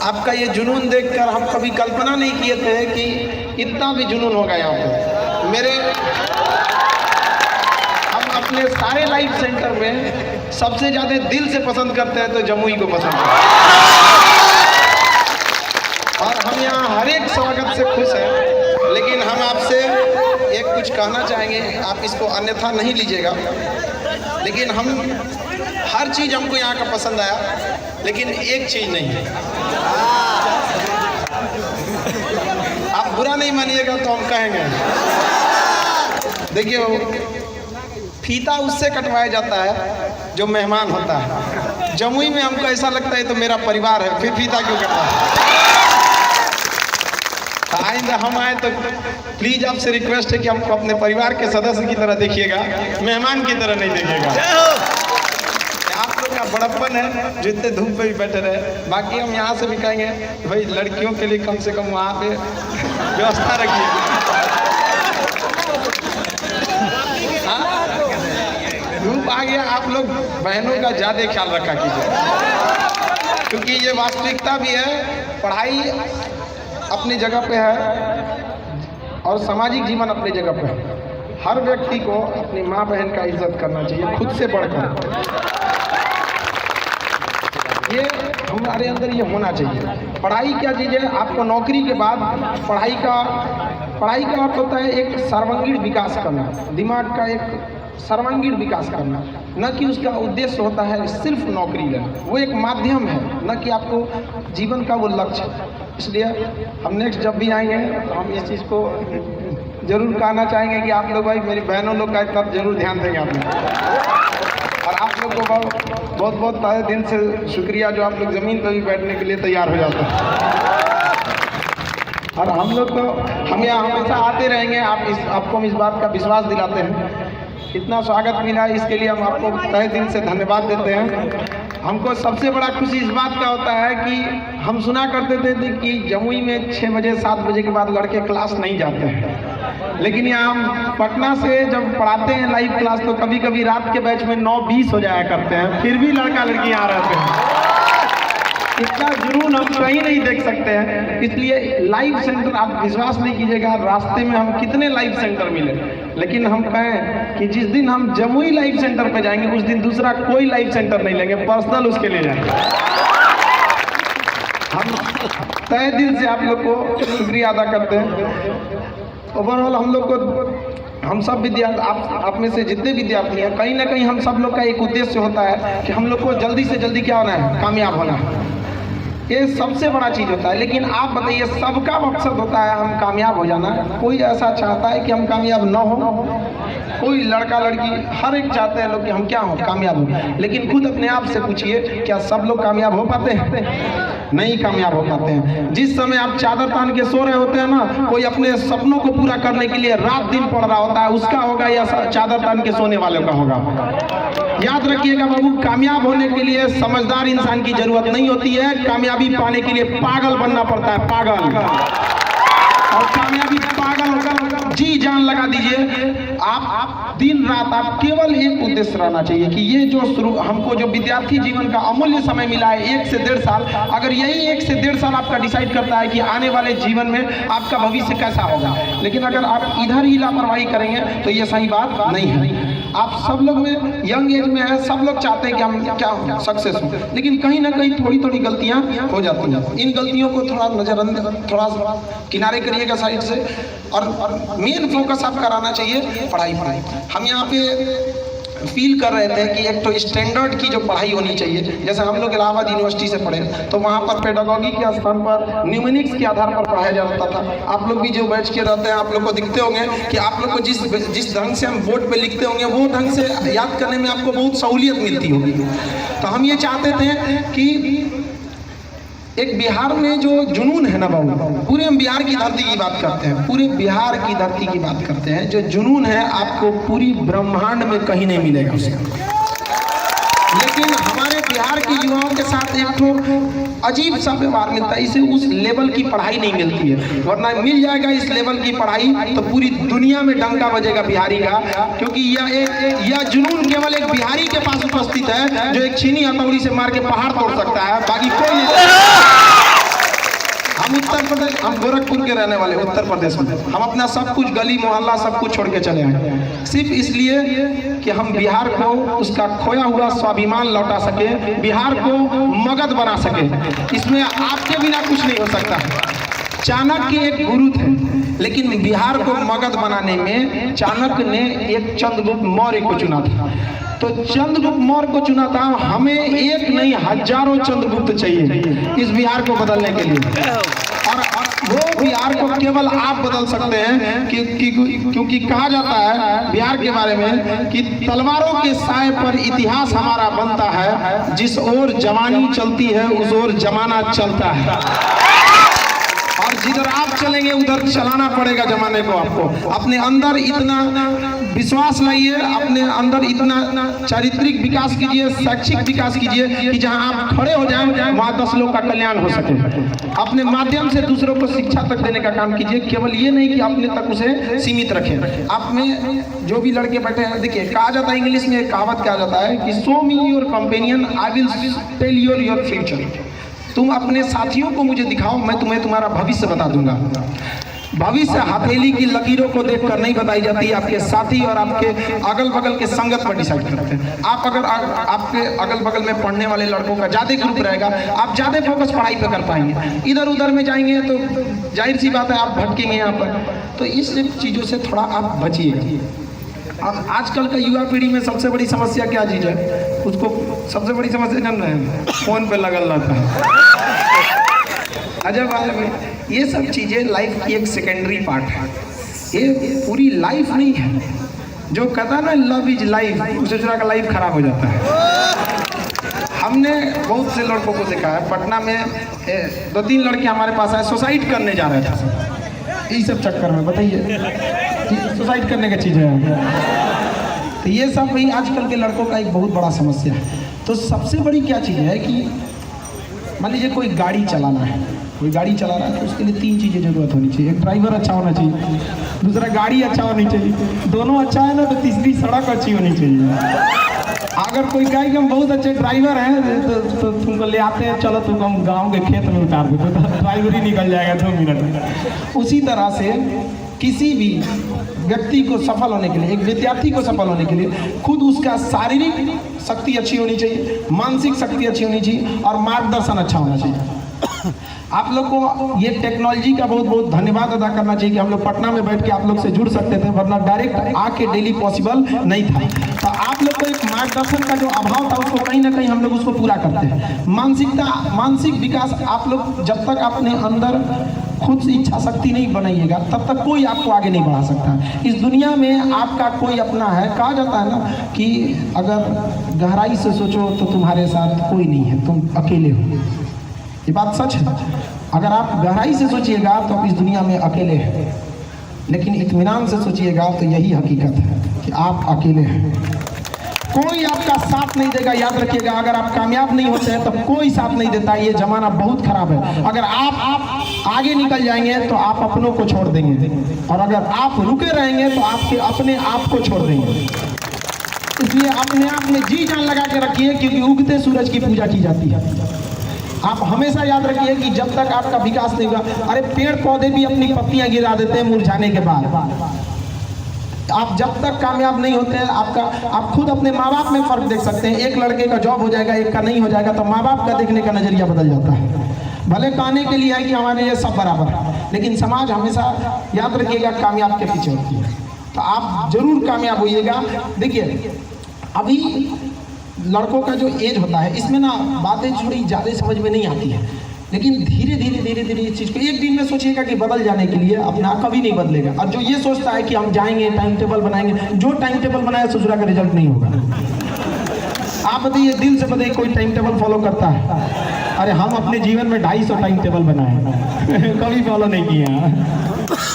आपका ये जुनून देखकर हम कभी कल्पना नहीं किए थे कि इतना भी जुनून होगा यहाँ पे। मेरे हम अपने सारे लाइफ सेंटर में सबसे ज़्यादा दिल से पसंद करते हैं तो जमुई को पसंद करते हैं, और हम यहाँ हर एक स्वागत से खुश हैं। लेकिन हम आपसे एक कुछ कहना चाहेंगे, आप इसको अन्यथा नहीं लीजिएगा, लेकिन हम हर चीज़ हमको यहाँ का पसंद आया, लेकिन एक चीज़ नहीं है। आप बुरा नहीं मानिएगा तो हम कहेंगे, देखिए फीता उससे कटवाया जाता है जो मेहमान होता है। जमुई में हमको ऐसा लगता है तो मेरा परिवार है, फिर फीता क्यों कटवा है? आइंदा हम आए तो प्लीज आपसे रिक्वेस्ट है कि हमको अपने परिवार के सदस्य की तरह देखिएगा, मेहमान की तरह नहीं देखिएगा। आप लोग का बड़प्पन है जो इतने धूप पे भी बैठे रहे। बाकी हम यहाँ से भी कहेंगे भाई लड़कियों के लिए कम से कम वहाँ पे व्यवस्था रखिए। धूप आ गया, आप लोग बहनों का ज़्यादा ख्याल रखा कीजिए, क्योंकि ये वास्तविकता भी है। पढ़ाई अपनी जगह पे है और सामाजिक जीवन अपनी जगह पे है। हर व्यक्ति को अपनी माँ बहन का इज्जत करना चाहिए खुद से बढ़कर। ये हमारे अंदर ये होना चाहिए। पढ़ाई क्या चीज़ है? आपको नौकरी के बाद पढ़ाई का अर्थ होता है एक सर्वांगीण विकास करना, दिमाग का एक सर्वांगीण विकास करना, न कि उसका उद्देश्य होता है सिर्फ नौकरी लेना। वो एक माध्यम है, न कि आपको जीवन का वो लक्ष्य। इसलिए हम नेक्स्ट जब भी आएंगे तो हम इस चीज़ को जरूर कहना चाहेंगे कि आप लोग भाई मेरी बहनों लोग का इतना जरूर ध्यान देंगे आप लोग। और आप लोग को बहुत बहुत तहे दिन से शुक्रिया जो आप लोग ज़मीन पर भी बैठने के लिए तैयार हो जाते हैं। और हम लोग तो हम यहाँ हमेशा आते रहेंगे, आपको हम इस बात का विश्वास दिलाते हैं। इतना स्वागत मिला इसके लिए हम आपको तहे दिल से धन्यवाद देते हैं। हमको सबसे बड़ा खुशी इस बात का होता है कि हम सुना करते थे कि जमुई में 6 बजे 7 बजे के बाद लड़के क्लास नहीं जाते हैं, लेकिन यहाँ हम पटना से जब पढ़ाते हैं लाइव क्लास तो कभी कभी रात के बैच में 9:20 हो जाया करते हैं, फिर भी लड़का लड़की यहाँ रहते हैं। इतना जुनून हम कहीं नहीं देख सकते हैं। इसलिए लाइव सेंटर आप विश्वास नहीं कीजिएगा, रास्ते में हम कितने लाइव सेंटर मिले, लेकिन हम कहें कि जिस दिन हम जमुई लाइव सेंटर पे जाएंगे उस दिन दूसरा कोई लाइव सेंटर नहीं लेंगे, पर्सनल उसके लिए जाएंगे। हम तहे दिल से आप लोग को शुक्रिया अदा करते हैं। ओवरऑल हम लोग को, हम सब विद्यार्थी, आप में से जितने विद्यार्थी हैं, कहीं ना कहीं हम सब लोग का एक उद्देश्य होता है कि हम लोग को जल्दी से जल्दी क्या होना है, कामयाब होना है। ये सबसे बड़ा चीज़ होता है। लेकिन आप बताइए, सबका मकसद होता है हम कामयाब हो जाना। कोई ऐसा चाहता है कि हम कामयाब ना हो? कोई लड़का लड़की हर एक चाहते हैं लोग कि हम क्या हो, कामयाब हो। लेकिन खुद अपने आप से पूछिए, क्या सब लोग कामयाब हो पाते हैं? नहीं कामयाब हो पाते हैं। जिस समय आप चादर तान के सो रहे होते हैं ना, कोई अपने सपनों को पूरा करने के लिए रात दिन पढ़ रहा होता है, उसका होगा या चादर तान के सोने वालों का होगा? याद रखिएगा बाबू, कामयाब होने के लिए समझदार इंसान की जरूरत नहीं होती है, कामयाबी पाने के लिए पागल बनना पड़ता है, पागल। और कामयाबी पागल होकर जी जान लगा दीजिए। आप दिन रात आप केवल एक उद्देश्य रहना चाहिए कि ये जो हमको जो विद्यार्थी जीवन का अमूल्य समय मिला है 1 से 1.5 साल, अगर यही 1 से 1.5 साल आपका डिसाइड करता है कि आने वाले जीवन में आपका भविष्य कैसा होगा। लेकिन अगर आप इधर ही लापरवाही करेंगे तो ये सही बात नहीं है। आप सब लोग में यंग एज में है, सब लोग चाहते हैं कि हम क्या हो, सक्सेस हो, लेकिन कहीं ना कहीं थोड़ी थोड़ी गलतियां हो जाती हैं। इन गलतियों को थोड़ा किनारे करिएगा साइड से, और मेन फोकस आप कराना चाहिए पढ़ाई। हम यहाँ पे फील कर रहे थे कि एक तो स्टैंडर्ड की जो पढ़ाई होनी चाहिए। जैसे हम लोग इलाहाबाद यूनिवर्सिटी से पढ़े तो वहाँ पर पेडागॉजी के स्थान पर न्यूमेरिक्स के आधार पर पढ़ाया जाता था। आप लोग भी जो बैच के रहते हैं, आप लोग को दिखते होंगे कि आप लोग को जिस ढंग से हम बोर्ड पे लिखते होंगे वो ढंग से याद करने में आपको बहुत सहूलियत मिलती होगी। तो हम ये चाहते थे कि एक बिहार में जो जुनून है ना बाबू, पूरे हम बिहार की धरती की बात करते हैं, पूरे बिहार की धरती की बात करते हैं, जो जुनून है आपको पूरी ब्रह्मांड में कहीं नहीं मिलेगा उसका। लेकिन हमारे बिहार के युवाओं के साथ एक तो अजीब सा व्यवहार मिलता है, इसे उस लेवल की पढ़ाई नहीं मिलती है। वरना मिल जाएगा इस लेवल की पढ़ाई तो पूरी दुनिया में डंका बजेगा बिहारी का, क्योंकि यह जुनून केवल एक बिहारी के पास उपस्थित है जो एक छीनी हथौड़ी से मार के पहाड़ तोड़ सकता है, बाकी कोई नहीं। हम गोरखपुर के रहने वाले, उत्तर प्रदेश में। हम अपना सब कुछ गली मोहल्ला सब कुछ छोड़ के चले आए, सिर्फ इसलिए कि हम बिहार को उसका खोया हुआ स्वाभिमान लौटा सके, बिहार को मगध बना सके। इसमें आपके बिना कुछ नहीं हो सकता। चाणक्य एक गुरु थे, लेकिन बिहार को मगध बनाने में चाणक्य ने एक चंद्रगुप्त मौर्य को चुना था। तो चंद्रगुप्त मौर्य को चुना था, हमें एक नहीं हजारों चंद्रगुप्त चाहिए इस बिहार को बदलने के लिए। और वो बिहार को केवल आप बदल सकते हैं क्योंकि कहा जाता है बिहार के बारे में कि तलवारों के साए पर इतिहास हमारा बनता है, जिस ओर जवानी चलती है उस ओर जमाना चलता है। और जिधर आप चलेंगे उधर चलाना पड़ेगा जमाने को। आपको अपने अंदर इतना विश्वास लाइए, अपने अंदर इतना चारित्रिक विकास कीजिए, शैक्षिक विकास कीजिए कि जहां आप खड़े हो जाएं वहां 10 लोग का कल्याण हो सके। अपने माध्यम से दूसरों को शिक्षा तक देने का काम कीजिए, केवल ये नहीं कि अपने तक उसे सीमित रखें। आप में जो भी लड़के बैठे हैं, देखिए कहा जाता है इंग्लिश में एक कहावत कहा जाता है कि show me your companion I will tell your future. तुम अपने साथियों को मुझे दिखाओ, मैं तुम्हें तुम्हारा भविष्य बता दूंगा। भविष्य हथेली की लकीरों को देखकर नहीं बताई जाती, आपके साथी और आपके अगल बगल के संगत पर डिसाइड करते हैं। आप अगर आपके अगल बगल में पढ़ने वाले लड़कों का ज़्यादा ग्रुप रहेगा, आप ज़्यादा फोकस पढ़ाई पर कर पाएंगे। इधर उधर में जाएंगे तो जाहिर सी बात है आप भटकेंगे यहाँ पर। तो इस चीज़ों से थोड़ा आप बचिएगा। अब आजकल का युवा पीढ़ी में सबसे बड़ी समस्या क्या चीज़ है, उसको सबसे बड़ी समस्या जान रहे हैं, फोन पे लगल रहता है। अजब ये सब चीज़ें लाइफ की एक सेकेंडरी पार्ट है, ये पूरी लाइफ नहीं है। जो कहता है ना लव इज लाइफ, उस दूसरा का लाइफ खराब हो जाता है। हमने बहुत से लड़कों को देखा है, पटना में 2-3 लड़के हमारे पास आए, सुसाइड करने जा रहे थे इस सब चक्कर में। बताइए सुसाइड करने का चीज़ है। तो ये सब वही आजकल के लड़कों का एक बहुत बड़ा समस्या है। तो सबसे बड़ी क्या चीज़ है कि मान लीजिए कोई गाड़ी चलाना है, कोई गाड़ी चला रहा है तो उसके लिए 3 चीज़ें जरूरत होनी चाहिए। एक ड्राइवर अच्छा होना चाहिए, दूसरा गाड़ी अच्छा होनी चाहिए, दोनों अच्छा है ना तो तीसरी सड़क अच्छी होनी चाहिए। अगर कोई कहे कि हम बहुत अच्छे ड्राइवर हैं तो तुमको ले आते हैं, चलो तुमको हम गाँव के खेत में उतार दो, तो ड्राइवर ही निकल जाएगा 2 मिनट में। उसी तरह से किसी भी व्यक्ति को सफल होने के लिए, एक विद्यार्थी को सफल होने के लिए खुद उसका शारीरिक शक्ति अच्छी होनी चाहिए, मानसिक शक्ति अच्छी होनी चाहिए और मार्गदर्शन अच्छा होना चाहिए। आप लोग को ये टेक्नोलॉजी का बहुत बहुत धन्यवाद अदा करना चाहिए कि हम लोग पटना में बैठ के आप लोग से जुड़ सकते थे, वरना डायरेक्ट आके डेली पॉसिबल नहीं था। तो आप लोग को एक मार्गदर्शन का जो अभाव था उसको कहीं ना कहीं हम लोग उसको पूरा करते हैं। मानसिक विकास आप लोग जब तक अपने अंदर खुद से इच्छा शक्ति नहीं बनाइएगा तब तक कोई आपको आगे नहीं बढ़ा सकता। इस दुनिया में आपका कोई अपना है। कहा जाता है ना कि अगर गहराई से सोचो तो तुम्हारे साथ कोई नहीं है, तुम अकेले हो। ये बात सच है। अगर आप गहराई से सोचिएगा तो आप इस दुनिया में अकेले हैं, लेकिन इत्मीनान से सोचिएगा तो यही हकीकत है कि आप अकेले हैं। कोई आपका साथ नहीं देगा। याद रखिएगा, अगर आप कामयाब नहीं होते हैं तो कोई साथ नहीं देता। ये जमाना बहुत खराब है। अगर आप आगे निकल जाएंगे तो आप अपनों को छोड़ देंगे, और अगर आप रुके रहेंगे तो आपके अपने आप को छोड़ देंगे। इसलिए अपने आप में जी जान लगा के रखिए, क्योंकि उगते सूरज की पूजा की जाती है। आप हमेशा याद रखिए कि जब तक आपका विकास नहीं हुआ, अरे पेड़ पौधे भी अपनी पत्तियां गिरा देते हैं मुरझाने के बाद। आप जब तक कामयाब नहीं होते हैं, आप खुद अपने माँ बाप में फर्क देख सकते हैं। एक लड़के का जॉब हो जाएगा, एक का नहीं हो जाएगा, तो माँ बाप का देखने का नजरिया बदल जाता है। भले कहने के लिए है कि हमारे लिए सब बराबर है, लेकिन समाज हमेशा याद रखिएगा कामयाब के पीछे होती है। तो आप जरूर कामयाब होइएगा। देखिए अभी लड़कों का जो एज होता है, इसमें ना बातें थोड़ी ज़्यादा समझ में नहीं आती है, लेकिन धीरे धीरे इस चीज़ को एक दिन में सोचिएगा कि बदल जाने के लिए अपना कभी नहीं बदलेगा। और जो ये सोचता है कि हम जाएंगे टाइम टेबल बनाएंगे, जो टाइम टेबल बनाया ससुरा का रिजल्ट नहीं होगा। आप बताइए, दिल से बताइए कोई टाइम टेबल फॉलो करता है? अरे हम अपने जीवन में 250 टाइम टेबल बनाए कभी फॉलो नहीं किया,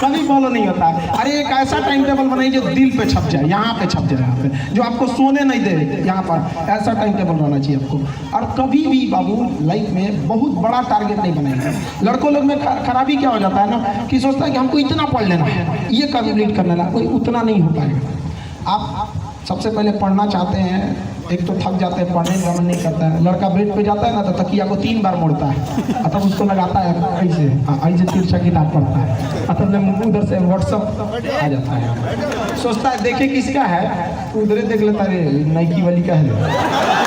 कभी फॉलो नहीं होता। अरे एक ऐसा टाइम टेबल बनाइए जो दिल पे छप जाए, यहाँ पे छप जाए, यहाँ पे जो आपको सोने नहीं दे, यहाँ पर ऐसा टाइम टेबल रहना चाहिए आपको। और कभी भी बाबू लाइफ में बहुत बड़ा टारगेट नहीं बनाएंगे। लड़कों लोग में खराबी क्या हो जाता है ना कि सोचता है कि हमको इतना पढ़ लेना है, ये कंप्लीट कर लेना, कोई उतना नहीं हो पाएगा। आप सबसे पहले पढ़ना चाहते हैं एक तो थक जाते हैं, पढ़ने का मन नहीं करता है, लड़का बेड पे जाता है ना तो तकिया को 3 बार मोड़ता है, तब उसको लगाता है ऐसे ऐसे तिरछा किताब पढ़ता है, तब उधर से व्हाट्सअप आ जाता है, सोचता है देखे किसका है, उधर देख लेता है नाइकी वाली का है।